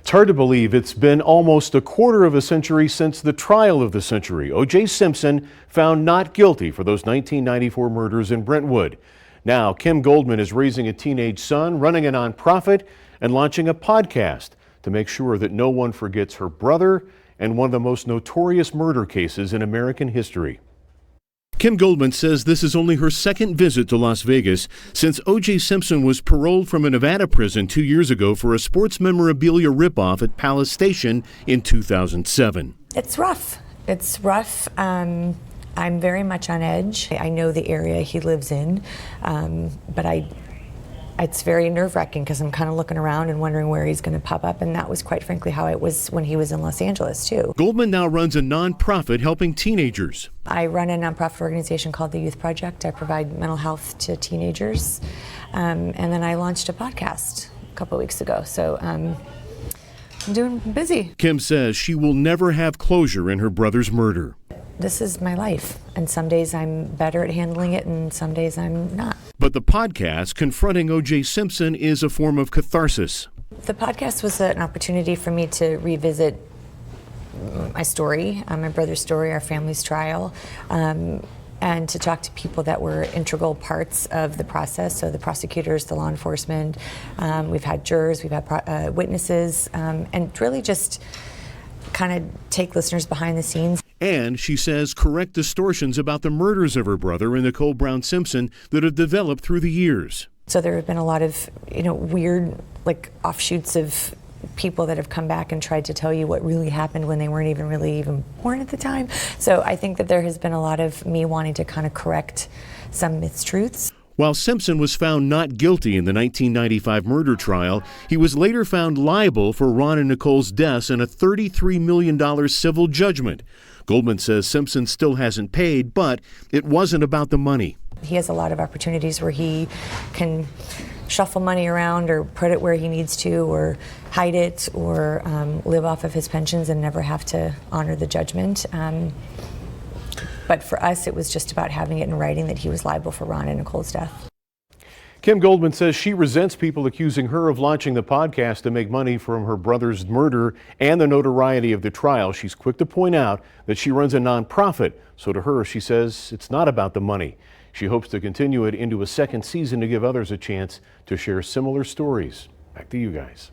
It's hard to believe it's been almost a quarter of a century since the trial of the century. O.J. Simpson found not guilty for those 1994 murders in Brentwood. Now, Kim Goldman is raising a teenage son, running a nonprofit, and launching a podcast to make sure that no one forgets her brother and one of the most notorious murder cases in American history. Kim Goldman says this is only her second visit to Las Vegas since O.J. Simpson was paroled from a Nevada prison 2 years ago for a sports memorabilia ripoff at Palace Station in 2007. It's rough. It's rough. I'm very much on edge. I know the area he lives in, but it's very nerve-wracking because I'm kind of looking around and wondering where he's going to pop up, and that was quite frankly how it was when he was in Los Angeles too. Goldman now runs a nonprofit helping teenagers. I run a nonprofit organization called the Youth Project. I provide mental health to teenagers, and then I launched a podcast a couple of weeks ago. So I'm doing busy. Kim says she will never have closure in her brother's murder. This is my life, and some days I'm better at handling it, and some days I'm not. But the podcast, Confronting O.J. Simpson, is a form of catharsis. The podcast was an opportunity for me to revisit my story, my brother's story, our family's trial, and to talk to people that were integral parts of the process. So the prosecutors, the law enforcement, we've had jurors, we've had witnesses, and really just kind of take listeners behind the scenes. And she says correct distortions about the murders of her brother and Nicole Brown Simpson that have developed through the years. So there have been a lot of, weird, offshoots of people that have come back and tried to tell you what really happened when they weren't even born at the time. So I think that there has been a lot of me wanting to kind of correct some mistruths. While Simpson was found not guilty in the 1995 murder trial, he was later found liable for Ron and Nicole's deaths in a $33 million civil judgment. Goldman says Simpson still hasn't paid, but it wasn't about the money. He has a lot of opportunities where he can shuffle money around or put it where he needs to, or hide it, or live off of his pensions and never have to honor the judgment. But for us, it was just about having it in writing that he was liable for Ron and Nicole's death. Kim Goldman says she resents people accusing her of launching the podcast to make money from her brother's murder and the notoriety of the trial. She's quick to point out that she runs a nonprofit. So to her, she says it's not about the money. She hopes to continue it into a second season to give others a chance to share similar stories. Back to you guys.